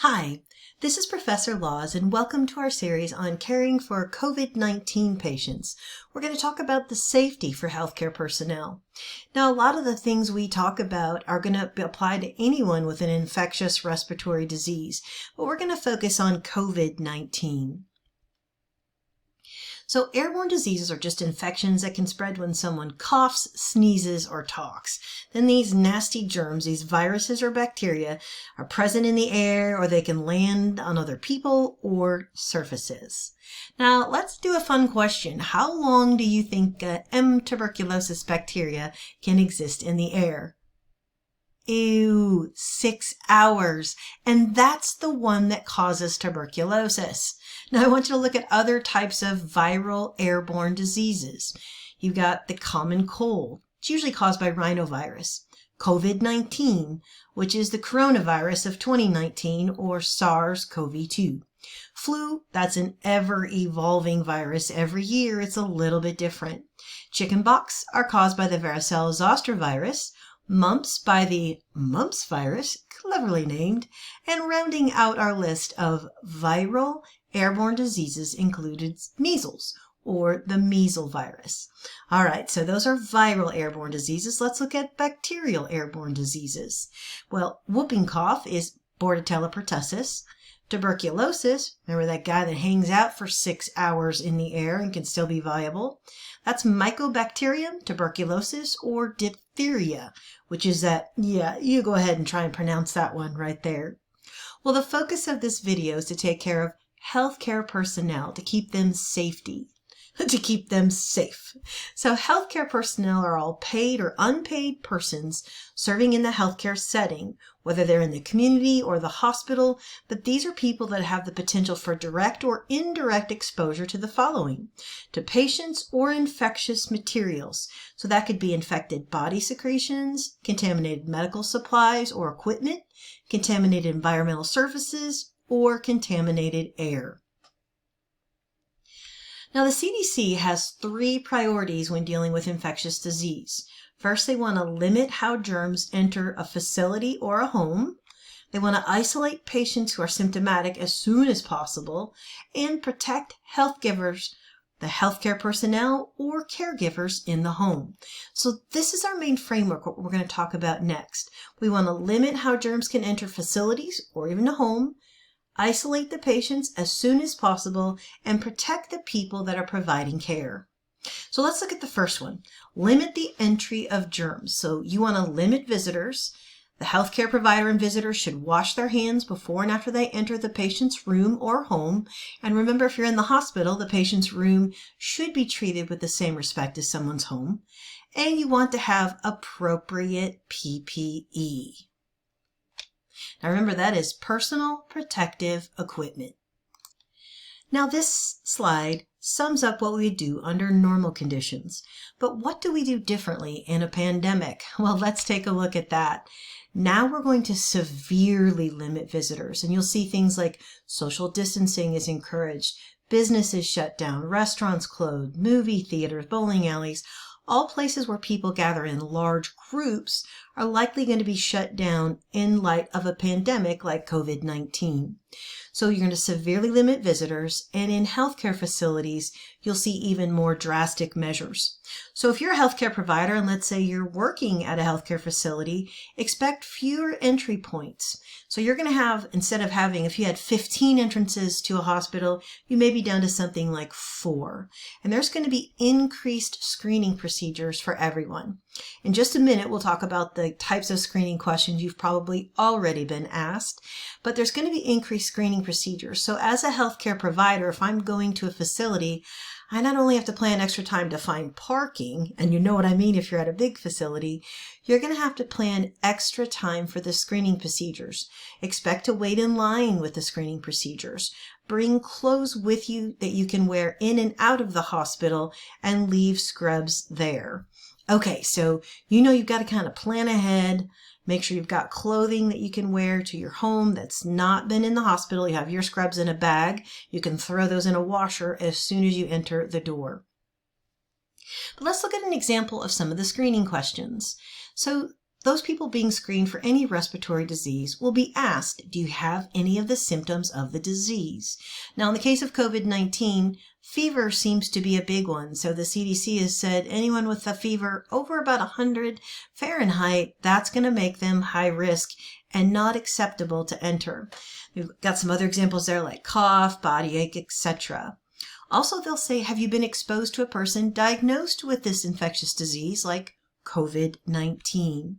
Hi, this is Professor Laws and welcome to our series on caring for COVID-19 patients. We're going to talk about the safety for healthcare personnel. Now, a lot of the things we talk about are going to apply to anyone with an infectious respiratory disease, but we're going to focus on COVID-19. So airborne diseases are just infections that can spread when someone coughs, sneezes, or talks. Then these nasty germs, these viruses or bacteria, are present in the air, or they can land on other people or surfaces. Now, let's do a fun question. How long do you think M. tuberculosis bacteria can exist in the air? Ew, 6 hours. And that's the one that causes tuberculosis. Now I want you to look at other types of viral airborne diseases. You've got the common cold. It's usually caused by rhinovirus. COVID-19, which is the coronavirus of 2019 or SARS-CoV-2. Flu, that's an ever-evolving virus. Every year it's a little bit different. Chickenpox are caused by the varicella zoster virus. Mumps by the mumps virus, cleverly named, and rounding out our list of viral airborne diseases included measles, or the measles virus. All right, so those are viral airborne diseases. Let's look at bacterial airborne diseases. Well, whooping cough is Bordetella pertussis. Tuberculosis, remember that guy that hangs out for 6 hours in the air and can still be viable? That's Mycobacterium tuberculosis or diphtheria, which is that, you go ahead and try and pronounce that one right there. Well, the focus of this video is to take care of healthcare personnel, to keep them safe. So healthcare personnel are all paid or unpaid persons serving in the healthcare setting, whether they're in the community or the hospital, but these are people that have the potential for direct or indirect exposure to the following: to patients or infectious materials. So that could be infected body secretions, contaminated medical supplies or equipment, contaminated environmental surfaces, or contaminated air. Now, the CDC has 3 priorities when dealing with infectious disease. First, they want to limit how germs enter a facility or a home. They want to isolate patients who are symptomatic as soon as possible and protect healthcare personnel or caregivers in the home. So this is our main framework, what we're going to talk about next. We want to limit how germs can enter facilities or even a home, isolate the patients as soon as possible, and protect the people that are providing care. So let's look at the first one. Limit the entry of germs. So you want to limit visitors. The healthcare provider and visitors should wash their hands before and after they enter the patient's room or home. And remember, if you're in the hospital, the patient's room should be treated with the same respect as someone's home. And you want to have appropriate PPE. Now remember, that is personal protective equipment. Now this slide sums up what we do under normal conditions. But what do we do differently in a pandemic? Well, let's take a look at that. Now we're going to severely limit visitors, and you'll see things like social distancing is encouraged, businesses shut down, restaurants closed, movie theaters, bowling alleys. All places where people gather in large groups are likely going to be shut down in light of a pandemic like COVID-19. So you're going to severely limit visitors, and in healthcare facilities, you'll see even more drastic measures. So if you're a healthcare provider, and let's say you're working at a healthcare facility, expect fewer entry points. So you're going to have, instead of having, if you had 15 entrances to a hospital, you may be down to something like 4. And there's going to be increased screening procedures for everyone. In just a minute, we'll talk about the types of screening questions you've probably already been asked, but there's going to be increased screening procedures. So as a healthcare provider, if I'm going to a facility, I not only have to plan extra time to find parking, and you know what I mean if you're at a big facility, you're going to have to plan extra time for the screening procedures. Expect to wait in line with the screening procedures. Bring clothes with you that you can wear in and out of the hospital and leave scrubs there. Okay, so you've got to kind of plan ahead. Make sure you've got clothing that you can wear to your home that's not been in the hospital. You have your scrubs in a bag. You can throw those in a washer as soon as you enter the door. But let's look at an example of some of the screening questions. So those people being screened for any respiratory disease will be asked, do you have any of the symptoms of the disease? Now, in the case of COVID-19, fever seems to be a big one. So the CDC has said anyone with a fever over about 100 Fahrenheit, that's going to make them high risk and not acceptable to enter. We've got some other examples there like cough, body ache, etc. Also, they'll say, have you been exposed to a person diagnosed with this infectious disease like COVID-19?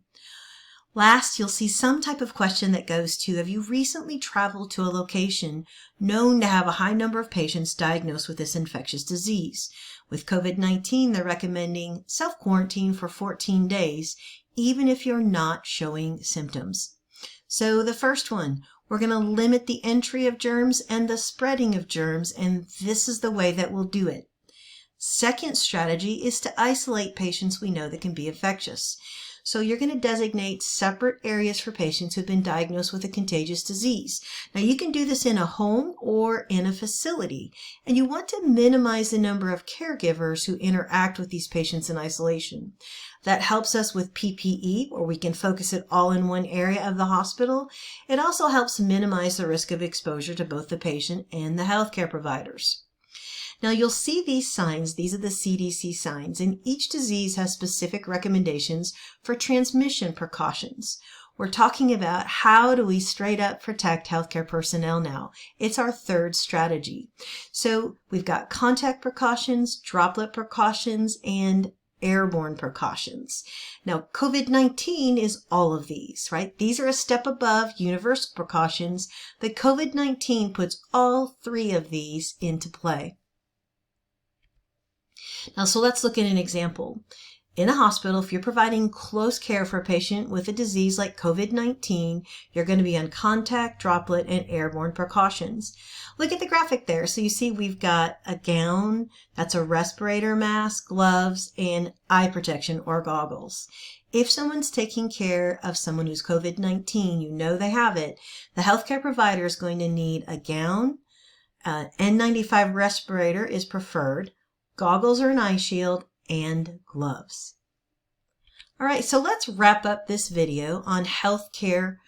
Last, you'll see some type of question that goes to, have you recently traveled to a location known to have a high number of patients diagnosed with this infectious disease? With COVID-19, they're recommending self-quarantine for 14 days, even if you're not showing symptoms. So the first one, we're going to limit the entry of germs and the spreading of germs, and this is the way that we'll do it. Second strategy is to isolate patients we know that can be infectious. So you're going to designate separate areas for patients who've been diagnosed with a contagious disease. Now you can do this in a home or in a facility, and you want to minimize the number of caregivers who interact with these patients in isolation. That helps us with PPE, where we can focus it all in one area of the hospital. It also helps minimize the risk of exposure to both the patient and the healthcare providers. Now you'll see these signs, these are the CDC signs, and each disease has specific recommendations for transmission precautions. We're talking about how do we straight up protect healthcare personnel now. It's our third strategy. So we've got contact precautions, droplet precautions, and airborne precautions. Now, COVID-19 is all of these, right? These are a step above universal precautions, but COVID-19 puts all three of these into play. Now, so let's look at an example. In a hospital, if you're providing close care for a patient with a disease like COVID-19, you're going to be on contact, droplet, and airborne precautions. Look at the graphic there. So you see we've got a gown, that's a respirator mask, gloves, and eye protection or goggles. If someone's taking care of someone who's COVID-19, you know they have it, the healthcare provider is going to need a gown, N95 respirator is preferred, goggles or an eye shield, and gloves. All right, so let's wrap up this video on healthcare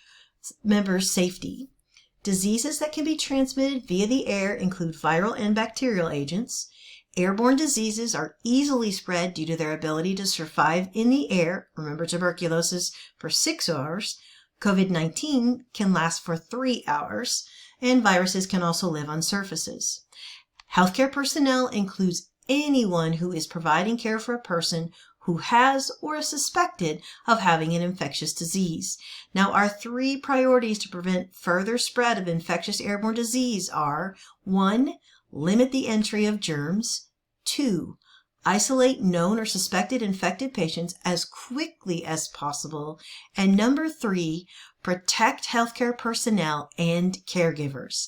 members' safety. Diseases that can be transmitted via the air include viral and bacterial agents. Airborne diseases are easily spread due to their ability to survive in the air. Remember tuberculosis for 6 hours. COVID-19 can last for 3 hours, and viruses can also live on surfaces. Healthcare personnel includes anyone who is providing care for a person who has or is suspected of having an infectious disease. Now, our three priorities to prevent further spread of infectious airborne disease are: 1, limit the entry of germs; 2, isolate known or suspected infected patients as quickly as possible; and number 3, protect healthcare personnel and caregivers.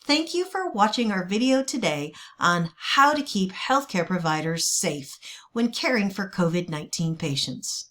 Thank you for watching our video today on how to keep healthcare providers safe when caring for COVID-19 patients.